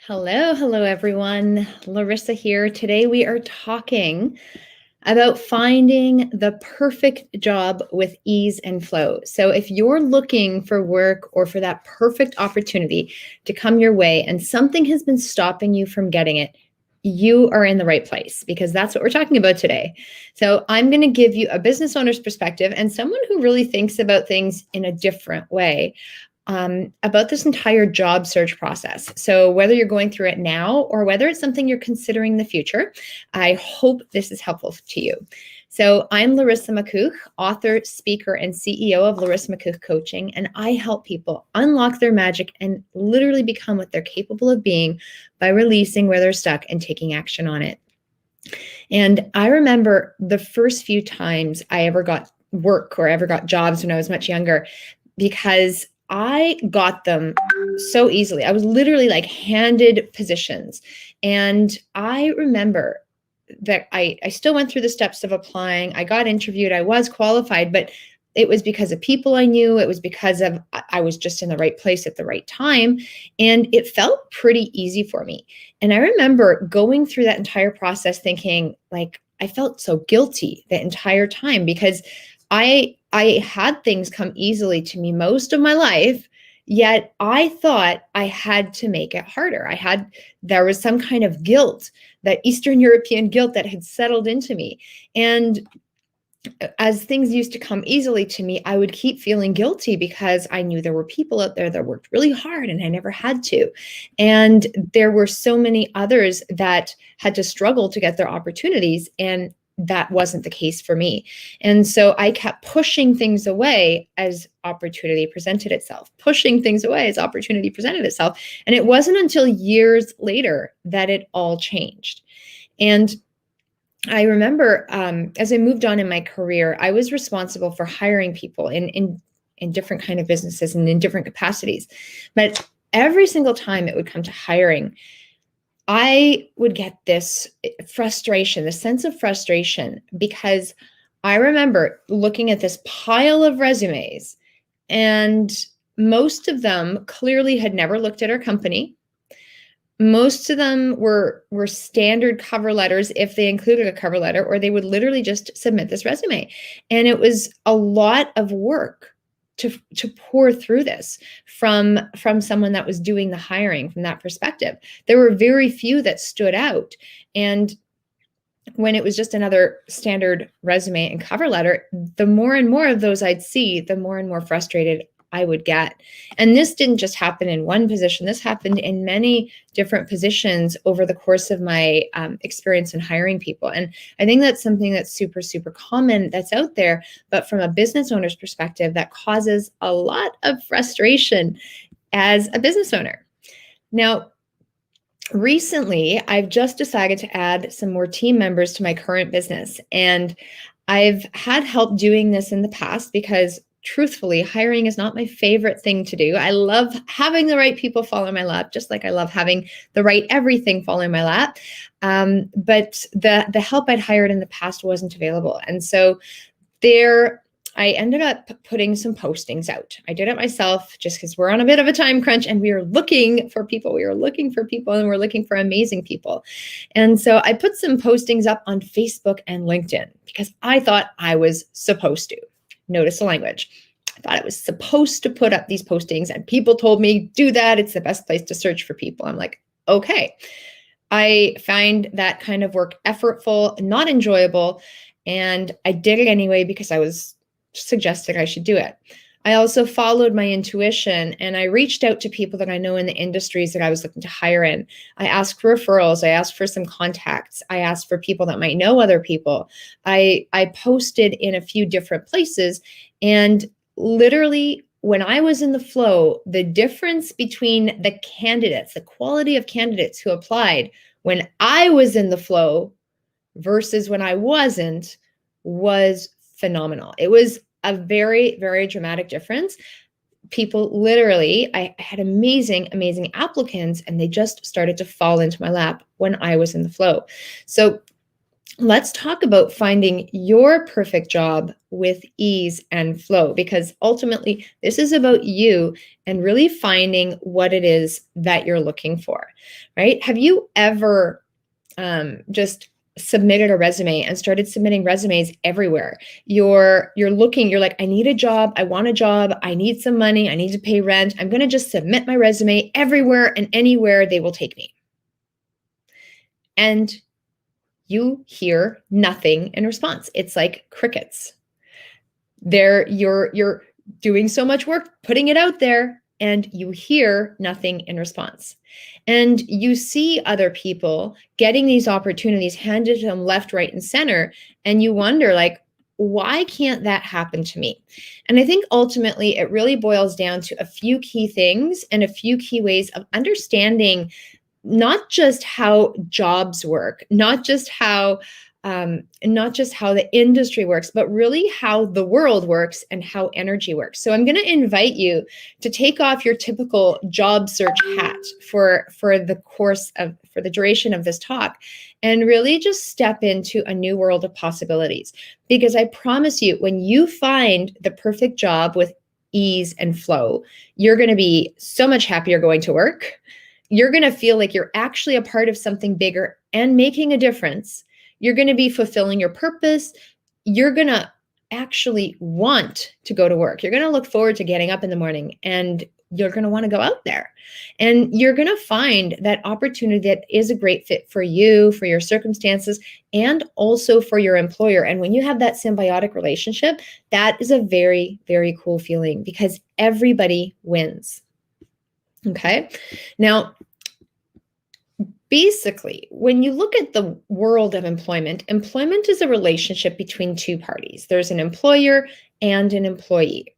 Hello, everyone. Larissa here. Today we are talking about finding the perfect job with ease and flow. So if you're looking for work or for that perfect opportunity to come your way and something has been stopping you from getting it, you are in the right place because that's what we're talking about today. So I'm going to give you a business owner's perspective and someone who really thinks about things in a different way about this entire job search process. So whether you're going through it now or whether it's something you're considering in the future, I hope this is helpful to you. So I'm Larissa McCouch, author, speaker, and CEO of Larissa McCouch Coaching, and I help people unlock their magic and literally become what they're capable of being by releasing where they're stuck and taking action on it. And I remember the first few times I ever got work or ever got jobs when I was much younger, because I got them so easily. I was literally like handed positions. And I remember that I still went through the steps of applying. I got interviewed. I was qualified, but it was because of people I knew. It was because of I was just in the right place at the right time. And it felt pretty easy for me. And I remember going through that entire process thinking, like, I felt so guilty the entire time because I had things come easily to me most of my life, yet I thought I had to make it harder. There was some kind of guilt, that Eastern European guilt that had settled into me. And as things used to come easily to me, I would keep feeling guilty because I knew there were people out there that worked really hard and I never had to. And there were so many others that had to struggle to get their opportunities, and that wasn't the case for me. And so I kept pushing things away as opportunity presented itself, pushing things away as opportunity presented itself. And it wasn't until years later that it all changed. And I remember as I moved on in my career, I was responsible for hiring people in different kind of businesses and in different capacities. But every single time it would come to hiring, I would get this frustration, this sense of frustration, because I remember looking at this pile of resumes, and most of them clearly had never looked at our company. Most of them were standard cover letters, if they included a cover letter, or they would literally just submit this resume. And it was a lot of work to pour through this from someone that was doing the hiring from that perspective. There were very few that stood out. And when it was just another standard resume and cover letter, the more and more of those I'd see, the more and more frustrated I would get. And this didn't just happen in one position. This happened in many different positions over the course of my experience in hiring people. And I think that's something that's super, super common that's out there. But from a business owner's perspective, that causes a lot of frustration as a business owner. Now, recently, I've just decided to add some more team members to my current business. And I've had help doing this in the past because, truthfully, hiring is not my favorite thing to do. I love having the right people fall in my lap, just like I love having the right everything fall in my lap. But the help I'd hired in the past wasn't available. And so I ended up putting some postings out. I did it myself just because we're on a bit of a time crunch and we are looking for people. We are looking for people and we're looking for amazing people. And so I put some postings up on Facebook and LinkedIn because I thought I was supposed to. Notice the language. I thought I was supposed to put up these postings, and people told me, do that. It's the best place to search for people. I'm like, okay. I find that kind of work effortful, not enjoyable. And I did it anyway because I was suggesting I should do it. I also followed my intuition and I reached out to people that I know in the industries that I was looking to hire in. I asked for referrals. I asked for some contacts. I asked for people that might know other people. I posted in a few different places, and literally when I was in the flow, the difference between the candidates, the quality of candidates who applied when I was in the flow versus when I wasn't, was phenomenal. It was a very, very dramatic difference. People literally, I had amazing, amazing applicants, and they just started to fall into my lap when I was in the flow. So let's talk about finding your perfect job with ease and flow, because ultimately this is about you and really finding what it is that you're looking for, right? Have you ever just submitted a resume and started submitting resumes everywhere? You're looking, you're like, I need a job, I want a job, I need some money, I need to pay rent. I'm going to just submit my resume everywhere and anywhere they will take me. And you hear nothing in response. It's like crickets. You're doing so much work, putting it out there, and you hear nothing in response. And you see other people getting these opportunities handed to them left, right, and center, and you wonder, like, why can't that happen to me? And I think ultimately it really boils down to a few key things and a few key ways of understanding not just how jobs work, not just how the industry works, but really how the world works and how energy works. So I'm going to invite you to take off your typical job search hat for the duration of this talk, and really just step into a new world of possibilities. Because I promise you, when you find the perfect job with ease and flow, you're going to be so much happier going to work. You're going to feel like you're actually a part of something bigger and making a difference. You're going to be fulfilling your purpose. You're going to actually want to go to work. You're going to look forward to getting up in the morning, and you're going to want to go out there. And you're going to find that opportunity that is a great fit for you, for your circumstances, and also for your employer. And when you have that symbiotic relationship, that is a very, very cool feeling, because everybody wins. Okay. Now, basically, when you look at the world of employment, employment is a relationship between two parties. There's an employer and an employee.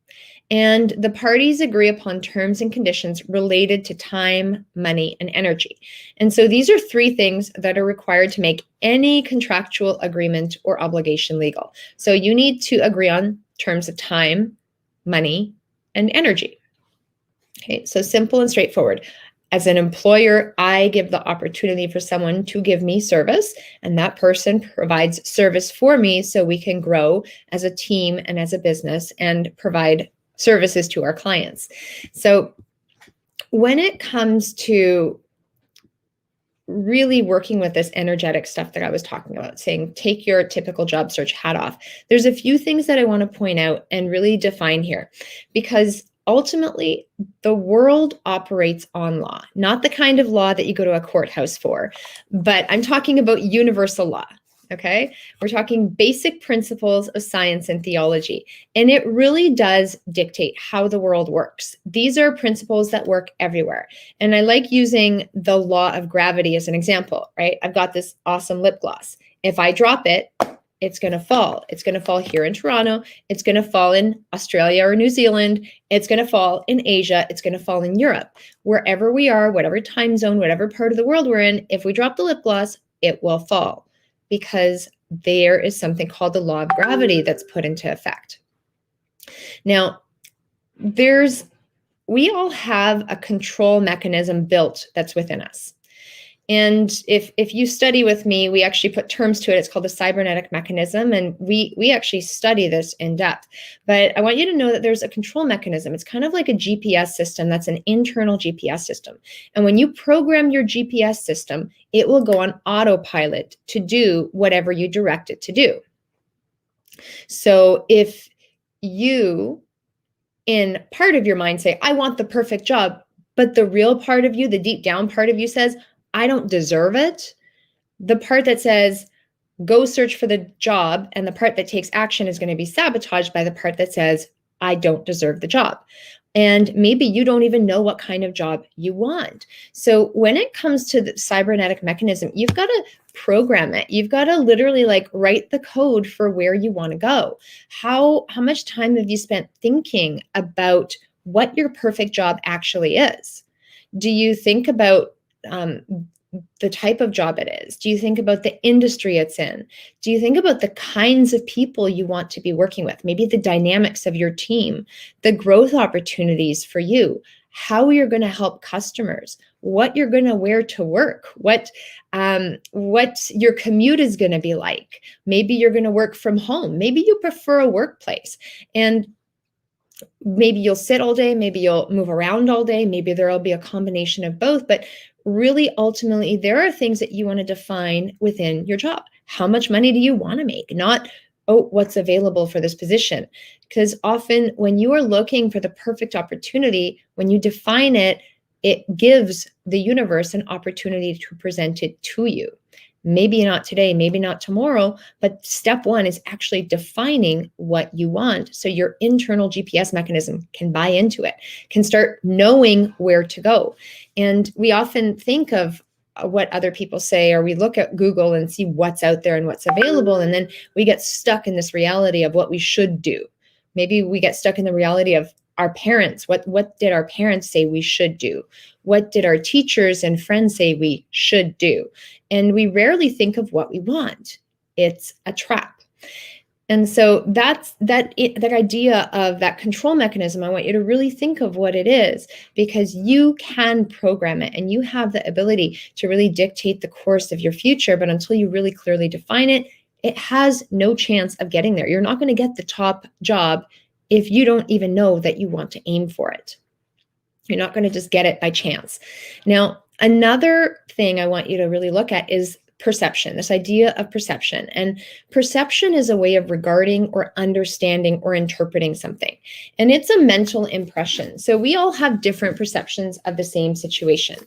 And the parties agree upon terms and conditions related to time, money, and energy. And so these are three things that are required to make any contractual agreement or obligation legal. So you need to agree on terms of time, money, and energy. Okay, so simple and straightforward. As an employer, I give the opportunity for someone to give me service, and that person provides service for me so we can grow as a team and as a business and provide services to our clients. So when it comes to really working with this energetic stuff that I was talking about, saying take your typical job search hat off, there's a few things that I want to point out and really define here, because ultimately, the world operates on law, not the kind of law that you go to a courthouse for, but I'm talking about universal law, okay? We're talking basic principles of science and theology, and it really does dictate how the world works. These are principles that work everywhere, and I like using the law of gravity as an example, right? I've got this awesome lip gloss. If I drop it, it's going to fall. It's going to fall here in Toronto. It's going to fall in Australia or New Zealand. It's going to fall in Asia. It's going to fall in Europe. Wherever we are, whatever time zone, whatever part of the world we're in, if we drop the lip gloss, it will fall, because there is something called the law of gravity that's put into effect. Now, we all have a control mechanism built that's within us. And if you study with me, we actually put terms to it. It's called the cybernetic mechanism, and we actually study this in depth. But I want you to know that there's a control mechanism. It's kind of like a GPS system. That's an internal GPS system. And when you program your GPS system, it will go on autopilot to do whatever you direct it to do. So if you, in part of your mind, say, I want the perfect job, but the real part of you, the deep down part of you says, I don't deserve it. The part that says, go search for the job, and the part that takes action is going to be sabotaged by the part that says, I don't deserve the job. And maybe you don't even know what kind of job you want. So when it comes to the cybernetic mechanism, you've got to program it. You've got to literally write the code for where you want to go. How much time have you spent thinking about what your perfect job actually is? Do you think about the type of job it is? Do you think about the industry it's in? Do you think about the kinds of people you want to be working with? Maybe the dynamics of your team, the growth opportunities for you, how you're going to help customers, what you're going to wear to work, what your commute is going to be like. Maybe you're going to work from home. Maybe you prefer a workplace, and maybe you'll sit all day, maybe you'll move around all day, maybe there'll be a combination of both. But really, ultimately, there are things that you want to define within your job. How much money do you want to make? Not, oh, what's available for this position? Because often when you are looking for the perfect opportunity, when you define it, it gives the universe an opportunity to present it to you. Maybe not today, maybe not tomorrow, but step one is actually defining what you want so your internal GPS mechanism can buy into it, can start knowing where to go. And we often think of what other people say, or we look at Google and see what's out there and what's available, and then we get stuck in this reality of what we should do. Maybe we get stuck in the reality of our parents. What did our parents say we should do? What did our teachers and friends say we should do? And we rarely think of what we want. It's a trap. And so that idea of that control mechanism, I want you to really think of what it is, because you can program it and you have the ability to really dictate the course of your future. But until you really clearly define it, it has no chance of getting there. You're not going to get the top job if you don't even know that you want to aim for it. You're not going to just get it by chance. Now, another thing I want you to really look at is perception, this idea of perception. And perception is a way of regarding or understanding or interpreting something. And it's a mental impression. So we all have different perceptions of the same situation.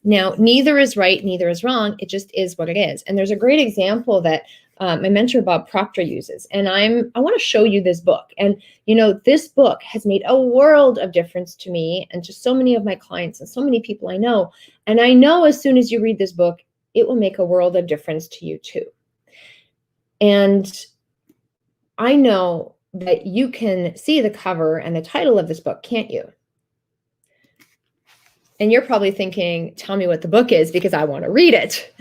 Now, neither is right, neither is wrong. It just is what it is. And there's a great example that my mentor, Bob Proctor, uses. And I want to show you this book. And, this book has made a world of difference to me and to so many of my clients and so many people I know. And I know as soon as you read this book, it will make a world of difference to you too. And I know that you can see the cover and the title of this book, can't you? And you're probably thinking, tell me what the book is because I want to read it.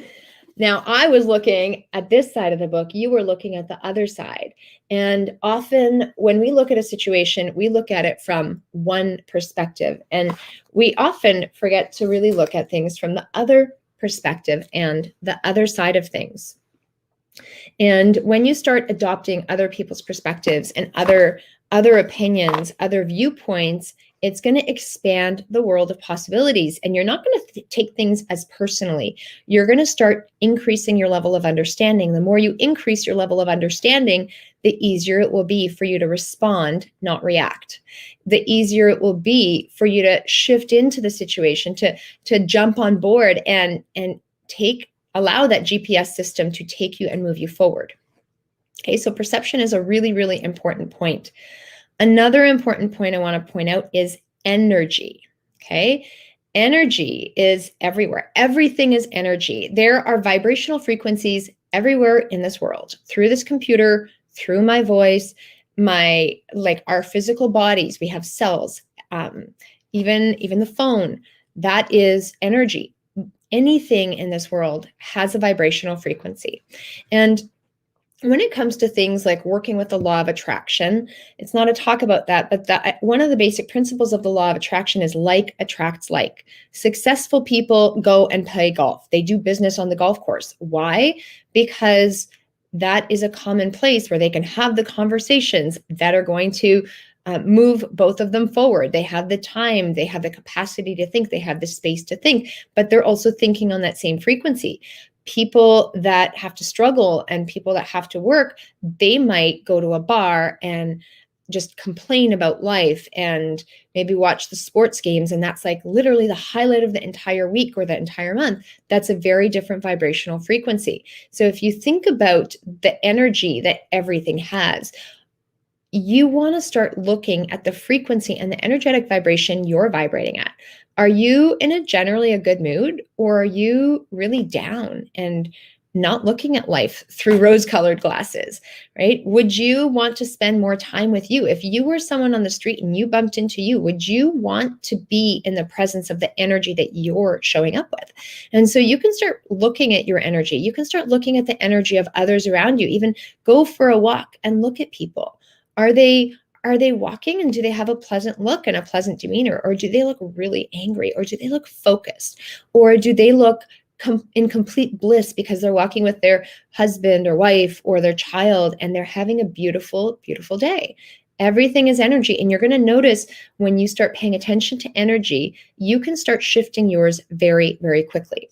Now, I was looking at this side of the book. You were looking at the other side. And often when we look at a situation, we look at it from one perspective. And we often forget to really look at things from the other perspective and the other side of things. And when you start adopting other people's perspectives and other opinions, other viewpoints, it's going to expand the world of possibilities. And you're not going to take things as personally. You're going to start increasing your level of understanding. The more you increase your level of understanding, the easier it will be for you to respond, not react. The easier it will be for you to shift into the situation, to jump on board and allow that GPS system to take you and move you forward. Okay, so perception is a really, really important point. Another important point I want to point out is energy. Okay, energy is everywhere. Everything is energy. There are vibrational frequencies everywhere in this world, through this computer, through my voice, our physical bodies. We have cells, even the phone. That is energy. Anything in this world has a vibrational frequency. And when it comes to things like working with the law of attraction, it's not a talk about that, but one of the basic principles of the law of attraction is like attracts like. Successful people go and play golf. They do business on the golf course. Why? Because that is a common place where they can have the conversations that are going to move both of them forward. They have the time, they have the capacity to think, they have the space to think, but they're also thinking on that same frequency. People that have to struggle and people that have to work, they might go to a bar and just complain about life and maybe watch the sports games. And that's like literally the highlight of the entire week or the entire month. That's a very different vibrational frequency. So if you think about the energy that everything has, you want to start looking at the frequency and the energetic vibration you're vibrating at. Are you in a generally a good mood, or are you really down and not looking at life through rose-colored glasses, right? Would you want to spend more time with you? If you were someone on the street and you bumped into you, would you want to be in the presence of the energy that you're showing up with? And so you can start looking at your energy. You can start looking at the energy of others around you. Even go for a walk and look at people. Are they Are they walking and do they have a pleasant look and a pleasant demeanor? Or do they look really angry? Or do they look focused? Or do they look in complete bliss because they're walking with their husband or wife or their child and they're having a beautiful, beautiful day? Everything is energy. And you're going to notice when you start paying attention to energy, you can start shifting yours very, very quickly.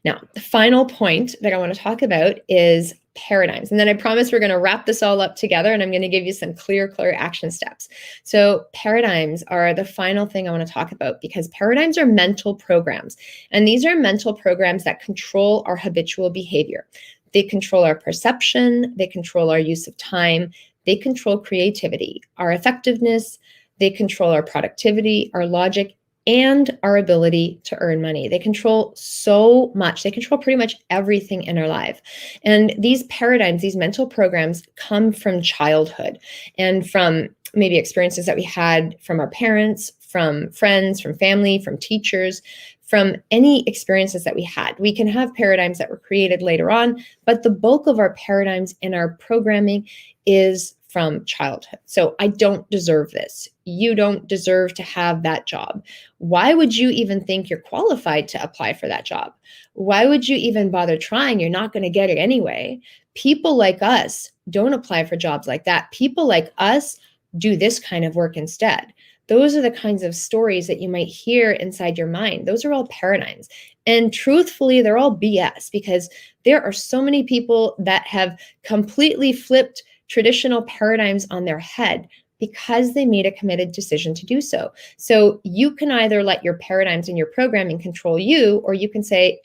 Now, the final point that I want to talk about is paradigms. And then I promise we're going to wrap this all up together and I'm going to give you some clear action steps. So paradigms are the final thing I want to talk about because paradigms are mental programs. And these are mental programs that control our habitual behavior. They control our perception. They control our use of time. They control creativity, our effectiveness. They control our productivity, our logic, and our ability to earn money. They control so much. They control pretty much everything in our life. And these paradigms, these mental programs come from childhood and from maybe experiences that we had from our parents, from friends, from family, from teachers, from any experiences that we had. We can have paradigms that were created later on, but the bulk of our paradigms in our programming is from childhood. So I don't deserve this. You don't deserve to have that job. Why would you even think you're qualified to apply for that job? Why would you even bother trying? You're not going to get it anyway. People like us don't apply for jobs like that. People like us do this kind of work instead. Those are the kinds of stories that you might hear inside your mind. Those are all paradigms. And truthfully, they're all BS because there are so many people that have completely flipped traditional paradigms on their head because they made a committed decision to do so. So you can either let your paradigms and your programming control you, or you can say,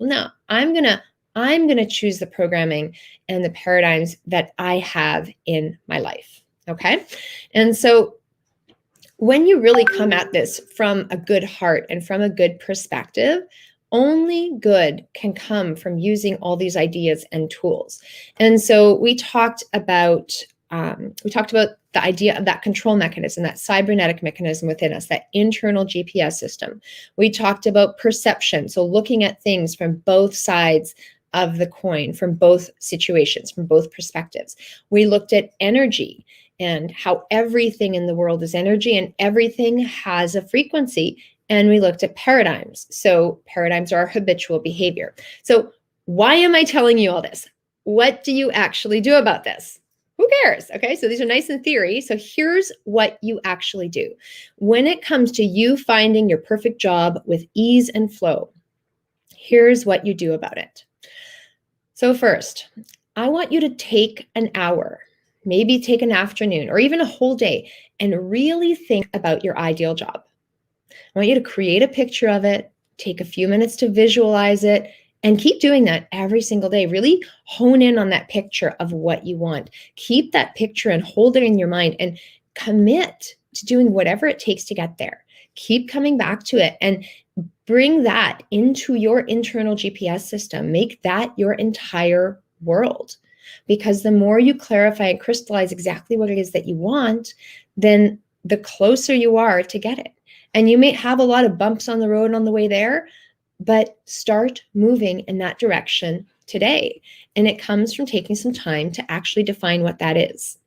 no, I'm gonna choose the programming and the paradigms that I have in my life. Okay. And so when you really come at this from a good heart and from a good perspective, only good can come from using all these ideas and tools. And so we talked about the idea of that control mechanism, that cybernetic mechanism within us, that internal GPS system. We talked about perception, so looking at things from both sides of the coin, from both situations, from both perspectives. We looked at energy and how everything in the world is energy and everything has a frequency. And we looked at paradigms. So paradigms are our habitual behavior. So why am I telling you all this? What do you actually do about this? Who cares? Okay, so these are nice in theory. So here's what you actually do. When it comes to you finding your perfect job with ease and flow, here's what you do about it. So first, I want you to take an hour, maybe take an afternoon or even a whole day and really think about your ideal job. I want you to create a picture of it, take a few minutes to visualize it, and keep doing that every single day. Really hone in on that picture of what you want. Keep that picture and hold it in your mind and commit to doing whatever it takes to get there. Keep coming back to it and bring that into your internal GPS system. Make that your entire world. Because the more you clarify and crystallize exactly what it is that you want, then the closer you are to get it. And you may have a lot of bumps on the road on the way there, but start moving in that direction today. And it comes from taking some time to actually define what that is.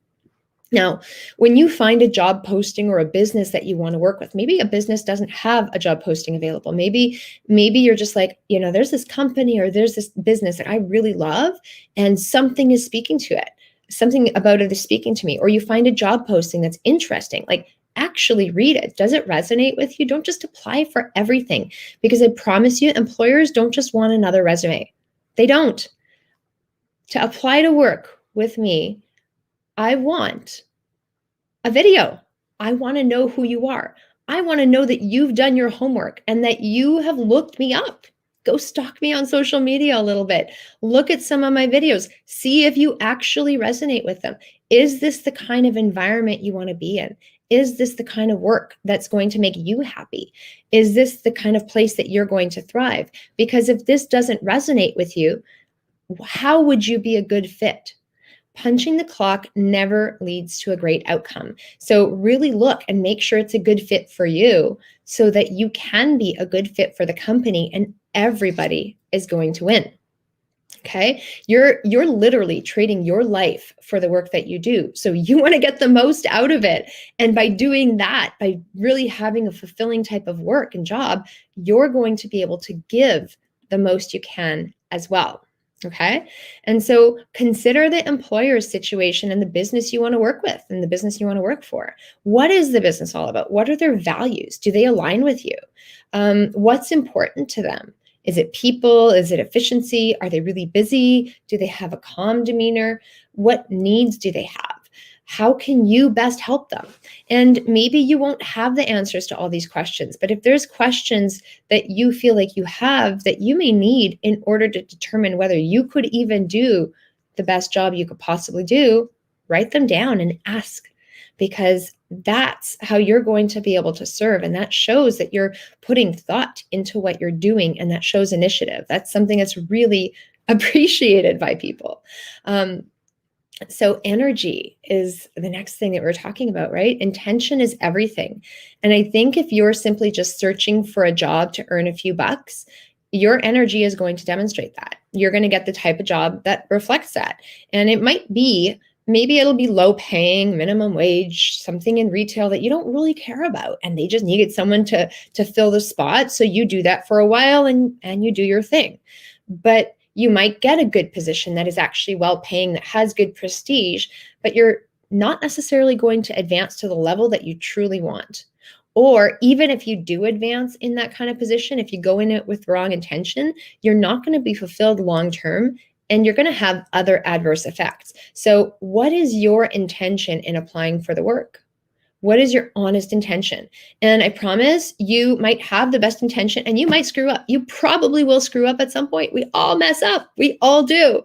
Now, when you find a job posting or a business that you want to work with, maybe a business doesn't have a job posting available. Maybe you're just like, there's this company or there's this business that I really love and something is speaking to it. Something about it is speaking to me. Or you find a job posting that's interesting. Like, actually read it. Does it resonate with you? Don't just apply for everything, because I promise you, employers don't just want another resume. They don't. To apply to work with me, I want a video. I want to know who you are. I want to know that you've done your homework and that you have looked me up. Go stalk me on social media a little bit. Look at some of my videos. See if you actually resonate with them. Is this the kind of environment you want to be in? Is this the kind of work that's going to make you happy? Is this the kind of place that you're going to thrive? Because if this doesn't resonate with you, how would you be a good fit? Punching the clock never leads to a great outcome. So really look and make sure it's a good fit for you so that you can be a good fit for the company and everybody is going to win. Okay. You're literally trading your life for the work that you do. So you want to get the most out of it. And by doing that, by really having a fulfilling type of work and job, you're going to be able to give the most you can as well. Okay. And so consider the employer's situation and the business you want to work with and the business you want to work for. What is the business all about? What are their values? Do they align with you? What's important to them? Is it people? Is it efficiency? Are they really busy? Do they have a calm demeanor? What needs do they have? How can you best help them? And maybe you won't have the answers to all these questions, but if there's questions that you feel like you have that you may need in order to determine whether you could even do the best job you could possibly do, write them down and ask, because that's how you're going to be able to serve. And that shows that you're putting thought into what you're doing, and that shows initiative. That's something that's really appreciated by people. So energy is the next thing that we're talking about, right? Intention is everything. And I think if you're simply just searching for a job to earn a few bucks, your energy is going to demonstrate that. You're going to get the type of job that reflects that. And it might be, maybe it'll be low paying, minimum wage, something in retail that you don't really care about. And they just needed someone to fill the spot. So you do that for a while and you do your thing. But you might get a good position that is actually well paying, that has good prestige, but you're not necessarily going to advance to the level that you truly want. Or even if you do advance in that kind of position, if you go in it with wrong intention, you're not going to be fulfilled long term, and you're going to have other adverse effects. So what is your intention in applying for the work? What is your honest intention? And I promise you might have the best intention and you might screw up. You probably will screw up at some point. We all mess up. We all do.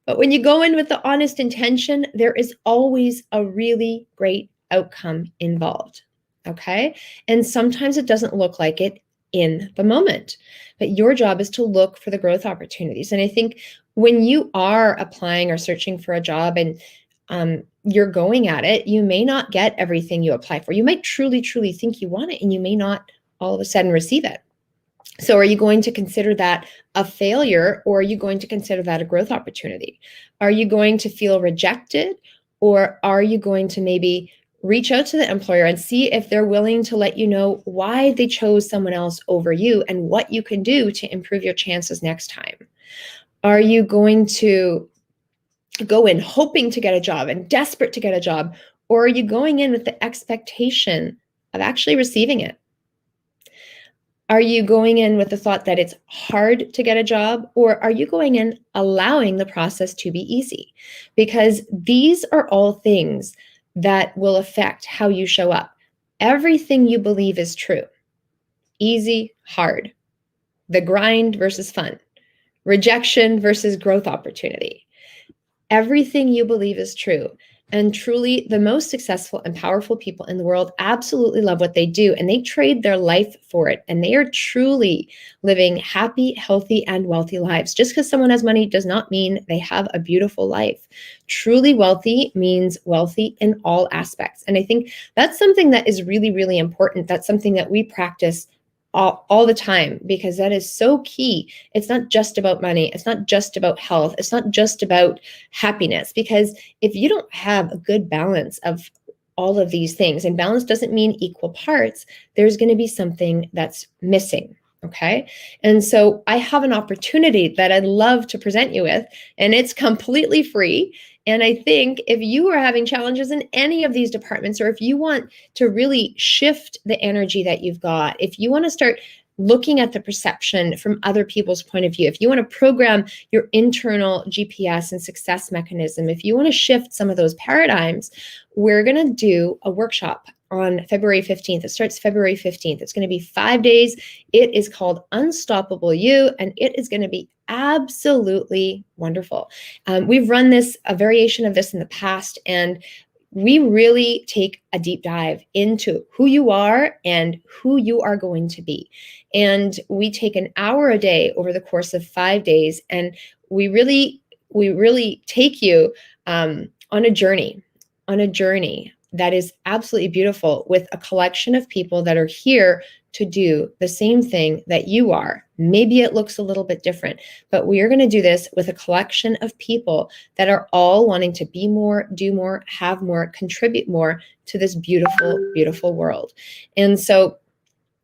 But when you go in with the honest intention, there is always a really great outcome involved. Okay? And sometimes it doesn't look like it in the moment. But your job is to look for the growth opportunities. And I think when you are applying or searching for a job and you're going at it, you may not get everything you apply for. You might truly, truly think you want it, and you may not all of a sudden receive it. So are you going to consider that a failure, or are you going to consider that a growth opportunity? Are you going to feel rejected, or are you going to maybe reach out to the employer and see if they're willing to let you know why they chose someone else over you and what you can do to improve your chances next time? Are you going to go in hoping to get a job and desperate to get a job, or are you going in with the expectation of actually receiving it? Are you going in with the thought that it's hard to get a job, or are you going in allowing the process to be easy? Because these are all things that will affect how you show up. Everything you believe is true. Easy, hard. The grind versus fun. Rejection versus growth opportunity. Everything you believe is true. And truly, the most successful and powerful people in the world absolutely love what they do, and they trade their life for it. And they are truly living happy, healthy, and wealthy lives. Just because someone has money does not mean they have a beautiful life. Truly wealthy means wealthy in all aspects. And I think that's something that is really, really important. That's something that we practice all the time, because that is so key. It's not just about money. It's not just about health. It's not just about happiness, because if you don't have a good balance of all of these things, and balance doesn't mean equal parts, there's going to be something that's missing. Okay. And so I have an opportunity that I'd love to present you with, and it's completely free. And I think if you are having challenges in any of these departments, or if you want to really shift the energy that you've got, if you want to start looking at the perception from other people's point of view, if you want to program your internal GPS and success mechanism, if you want to shift some of those paradigms, we're going to do a workshop on February 15th. It starts February 15th. It's going to be 5 days. It is called Unstoppable You, and it is going to be absolutely wonderful. We've run a variation of this in the past, and we really take a deep dive into who you are and who you are going to be. And we take an hour a day over the course of 5 days, and we really take you on a journey that is absolutely beautiful, with a collection of people that are here to do the same thing that you are. Maybe it looks a little bit different, but we are going to do this with a collection of people that are all wanting to be more, do more, have more, contribute more to this beautiful, beautiful world. And so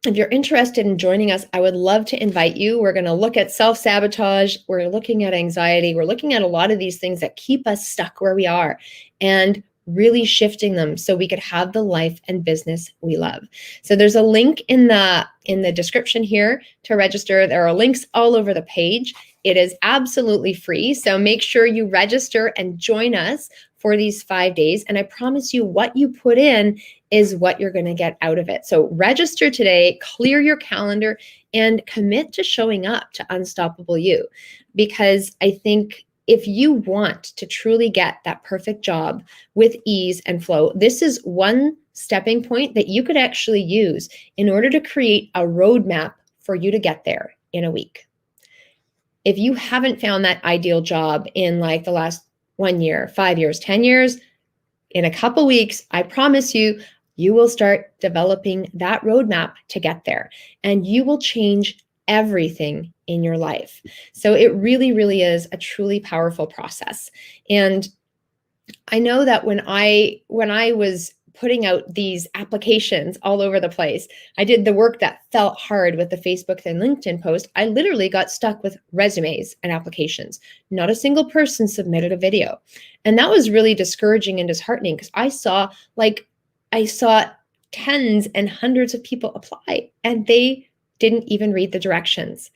if you're interested in joining us, I would love to invite you. We're going to look at self-sabotage. We're looking at anxiety. We're looking at a lot of these things that keep us stuck where we are and really shifting them so we could have the life and business we love. So there's a link in the description here to register. There are links all over the page. It is absolutely free. So make sure you register and join us for these 5 days. And I promise you, what you put in is what you're going to get out of it. So register today, clear your calendar, and commit to showing up to Unstoppable You. Because I think if you want to truly get that perfect job with ease and flow, this is one stepping point that you could actually use in order to create a roadmap for you to get there in a week. If you haven't found that ideal job in like the last 1 year, 5 years, 10 years, in a couple weeks, I promise you, you will start developing that roadmap to get there, and you will change everything in your life. So it really, really is a truly powerful process. And I know that when I was putting out these applications all over the place, I did the work that felt hard with the Facebook and LinkedIn post. I literally got stuck with resumes and applications. Not a single person submitted a video. And that was really discouraging and disheartening because I saw tens and hundreds of people apply and they didn't even read the directions.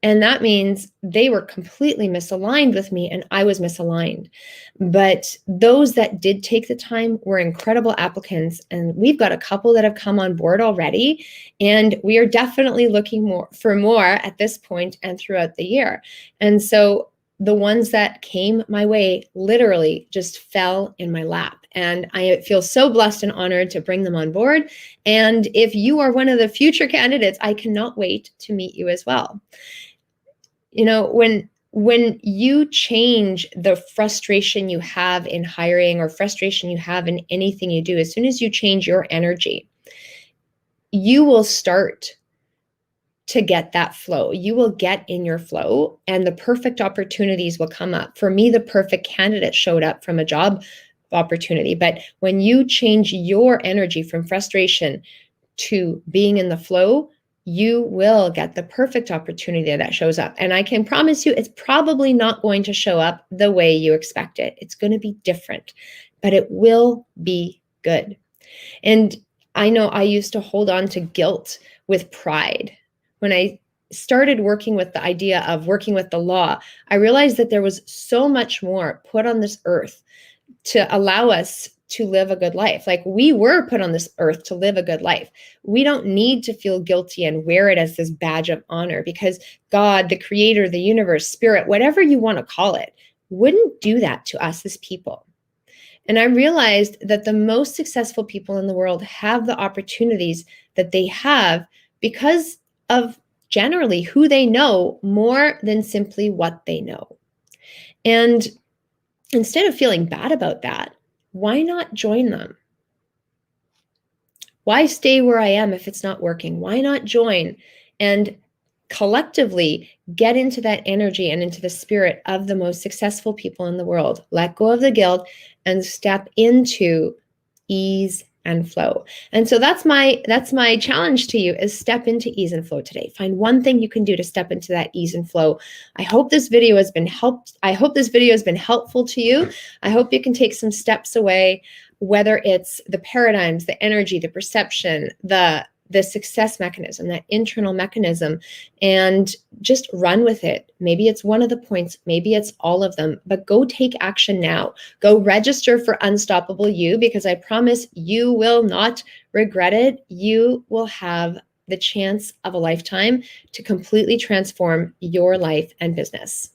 And that means they were completely misaligned with me and I was misaligned. But those that did take the time were incredible applicants. And we've got a couple that have come on board already. And we are definitely looking for more at this point and throughout the year. And so the ones that came my way literally just fell in my lap. And I feel so blessed and honored to bring them on board. And if you are one of the future candidates, I cannot wait to meet you as well. You know, when you change the frustration you have in hiring or frustration you have in anything you do, as soon as you change your energy, you will start to get that flow. You will get in your flow and the perfect opportunities will come up. For me, the perfect candidate showed up from a job opportunity. But when you change your energy from frustration to being in the flow, you will get the perfect opportunity that shows up. And I can promise you, it's probably not going to show up the way you expect it. It's going to be different, but it will be good. And I know I used to hold on to guilt with pride. When I started working with the idea of working with the law, I realized that there was so much more put on this earth to allow us to live a good life. Like we were put on this earth to live a good life. We don't need to feel guilty and wear it as this badge of honor because God, the creator, the universe, spirit, whatever you want to call it, wouldn't do that to us as people. And I realized that the most successful people in the world have the opportunities that they have because of generally who they know more than simply what they know. And instead of feeling bad about that, why not join them? Why stay where I am if it's not working? Why not join and collectively get into that energy and into the spirit of the most successful people in the world? Let go of the guilt and step into ease and flow. And so that's my challenge to you is step into ease and flow today. Find one thing you can do to step into that ease and flow. I hope this video has been helpful to you. I hope you can take some steps away, whether it's the paradigms, the energy, the perception, the success mechanism, that internal mechanism, and just run with it. Maybe it's one of the points, maybe it's all of them, but go take action now. Go register for Unstoppable You because I promise you will not regret it. You will have the chance of a lifetime to completely transform your life and business.